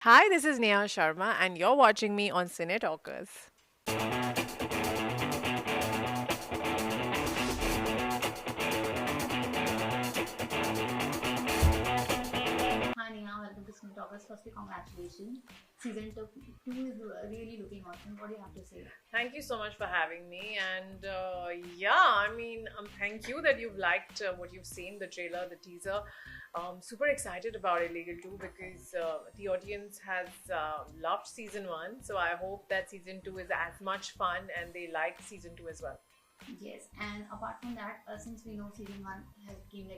Hi, this is Neha Sharma, and you're watching me on Cine Talkers. Hi Neha, welcome to Skin Talkers. Firstly, congratulations. Season 2 is really looking awesome. What do you have to say? Thank you so much for having me. And thank you that you've liked what you've seen, the trailer, the teaser. Super excited about Illegal 2 because the audience has loved season 1. So I hope that season 2 is as much fun and they like season 2 as well. Yes, and apart from that, since we know season 1 has came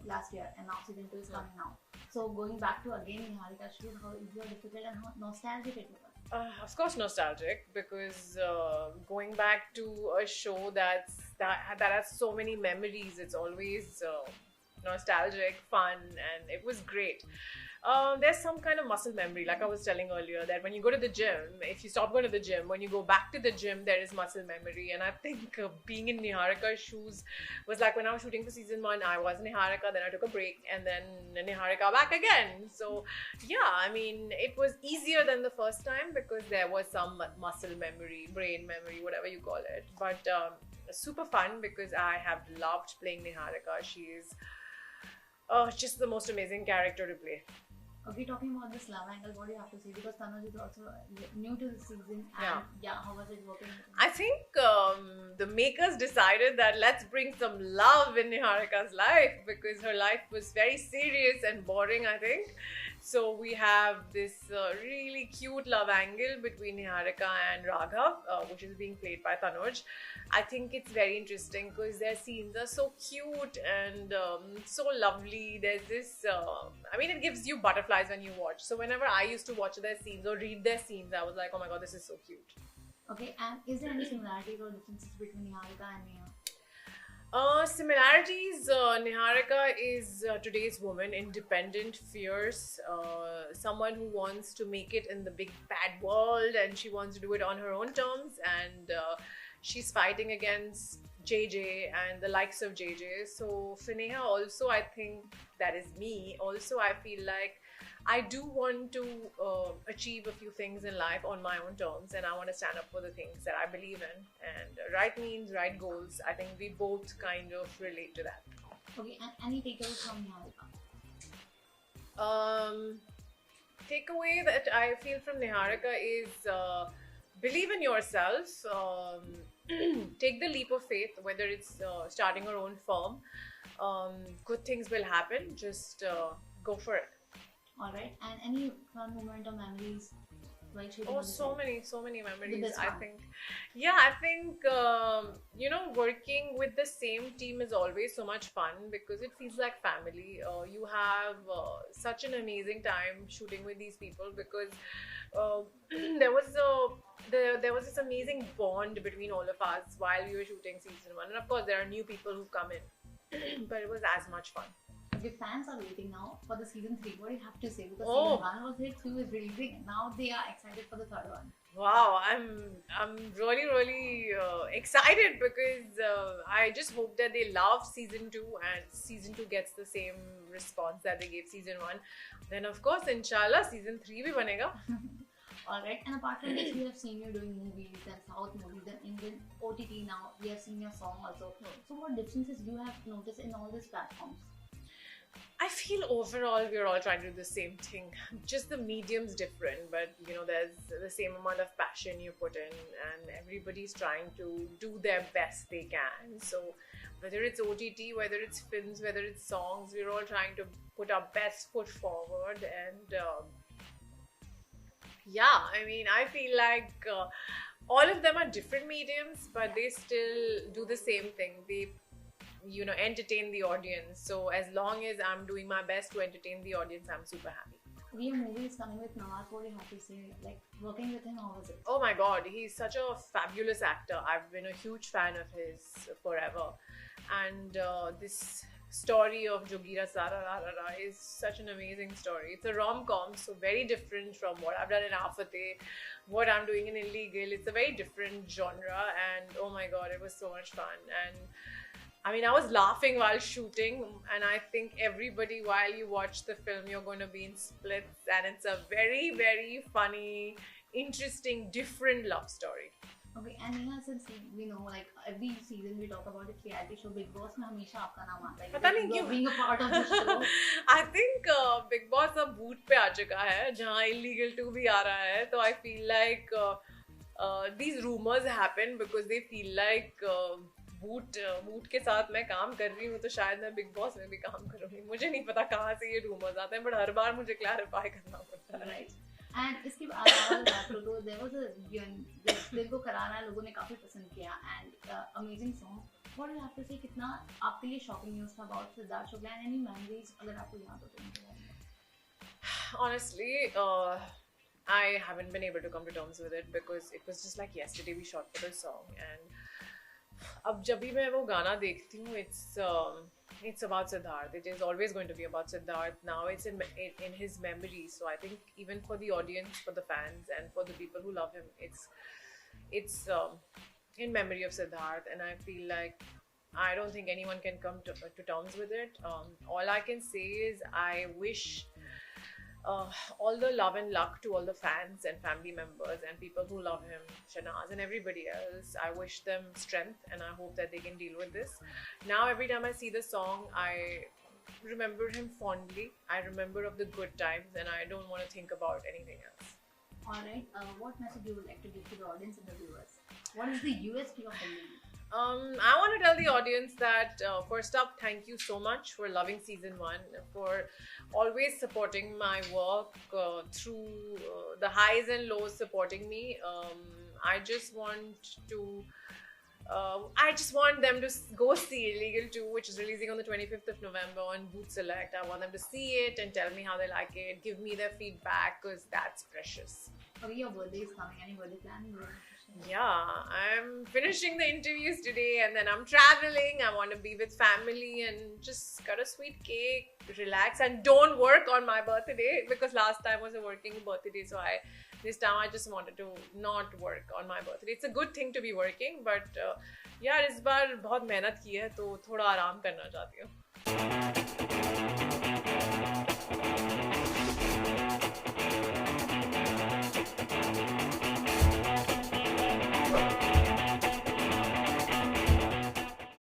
last year, and now season 2 is coming now. So going back to again Niharika shows how easy or difficult and how nostalgic it was. Of course, nostalgic because going back to a show that has so many memories, it's always nostalgic, fun, and it was great. There's some kind of muscle memory, like I was telling earlier, that when you go to the gym, if you stop going to the gym, when you go back to the gym, there is muscle memory. And I think being in Niharika's shoes was like when I was shooting for season 1, I was Niharika, then I took a break, and then Niharika back again. So yeah, I mean, it was easier than the first time because there was some muscle memory, brain memory, whatever you call it. But super fun because I have loved playing Niharika. She is just the most amazing character to play. Okay, talking about this love angle, what do you have to say? Because Tanuj is also new to the season, Yeah. and yeah, how was it working? With him? I think the makers decided that let's bring some love in Niharika's life because her life was very serious and boring, I think. So we have this really cute love angle between Niharika and Raghav, which is being played by Tanuj. I think it's very interesting because their scenes are so cute and so lovely. There's this, it gives you butterflies when you watch. So whenever I used to watch their scenes or read their scenes, I was like, oh my god, this is so cute. Okay, and is there any similarities or differences between Niharika and Neha? Similarities. Niharika is today's woman, independent, fierce, someone who wants to make it in the big bad world, and she wants to do it on her own terms. And she's fighting against JJ and the likes of JJ. So for Neha, also, I think that is me. Also, I feel like I do want to achieve a few things in life on my own terms, and I want to stand up for the things that I believe in. And right means right goals. I think we both kind of relate to that. Okay, and any takeaways from Niharika? Um, Takeaway that I feel from Niharika is believe in yourself. Take the leap of faith, whether it's starting your own firm. Good things will happen. Just go for it. All right, and any fun moment or memories while shooting Oh, on the set? so many The memories. best I one. think, yeah, I think working with the same team is always so much fun because it feels like family. You have such an amazing time shooting with these people because uh, there was there was this amazing bond between all of us while we were shooting season 1, and of course there are new people who come in, but it was as much fun. The fans are waiting now for the season 3. What do you have to say? Because Oh, season 1 was hit, 2 is releasing, and now they are excited for the third one. wow, I'm really excited because I just hope that they love season 2 and season 2 gets the same response that they gave season 1. Then of course, inshallah, season 3 bhi banega. All right, and apart from this, we have seen you doing movies, then South movies, then Indian OTT now. We have seen your song also. So, what differences do you have noticed in all these platforms? I feel overall we're all trying to do the same thing. Just the medium's different, but there's the same amount of passion you put in, and everybody's trying to do their best they can. So whether it's OTT, whether it's films, whether it's songs, we're all trying to put our best foot forward. And yeah, I feel like all of them are different mediums, but they still do the same thing. They entertain the audience. So as long as I'm doing my best to entertain the audience, I'm super happy. We have movies coming with Nawaz. What do you have to say? Like, working with him, how was it? Oh my god, he's such a fabulous actor. I've been a huge fan of his forever. And this story of Jogira Sara Rara is such an amazing story. It's a rom-com, so very different from what I've done in Afate, what I'm doing in Illegal. It's a very different genre, and oh my god, it was so much fun. And I mean, I was laughing while shooting, and I think everybody, while you watch the film, you're going to be in splits, and it's a very, very funny, interesting, different love story. Okay, and Neha, since we know, like every season we talk about this reality show Big Boss में हमेशा आपका नाम आता है. पता नहीं क्यों. Being a part of the show. I think Big Boss अब boot पे आ चुका है, जहाँ Illegal 2 भी आ रहा है, तो I feel like these rumors happen because they feel like boot के साथ मैं काम कर रही हूँ, तो शायद मैं बिग बॉस में भी काम करूँगी. मुझे नहीं पता कहाँ से ये रूमर्स आते हैं, बट हर बार मुझे क्लैरिफाई करना पड़ता है. Right. And इसके अलावा तो there was a दिल को करारा लोगों ने काफी पसंद किया and amazing song. What do you have to say? कितना आपके लिए shocking news था about Siddharth Shukla and any memories अगर आपको याद हो तो उनके बारे में? Honestly, I haven't been able to come to terms with it because it was just like yesterday we shot for the song, and अब जब भी मैं वो गाना देखती हूँ, it's about Siddharth. It is always going to be about Siddharth. Now it's in his memory, so I think even for the audience, for the fans, and for the people who love him, it's in memory of Siddharth, and I feel like I don't think anyone can come to terms with it. All I can say is I wish all the love and luck to all the fans and family members and people who love him, Shanaz and everybody else. I wish them strength, and I hope that they can deal with this. Now every time I see the song, I remember him fondly. I remember of the good times, and I don't want to think about anything else. Alright, what message you would like to give to the audience and the viewers? What is the USP of the movie? I want to tell the audience that first up, thank you so much for loving season 1, for always supporting my work through the highs and lows, supporting me. I just want them to go see Illegal 2, which is releasing on the 25th of November on Boot Select. I want them to see it and tell me how they like it, give me their feedback, because that's precious. Okay, your birthday is coming. Any birthday plan? Yeah, I'm finishing the interviews today, and then I'm traveling. I want to be with family and just cut a sweet cake, relax, and don't work on my birthday, because last time was a working birthday, so this time I just wanted to not work on my birthday. It's a good thing to be working, but यार इस बार बहुत मेहनत की है, तो थोड़ा आराम करना चाहती हूँ.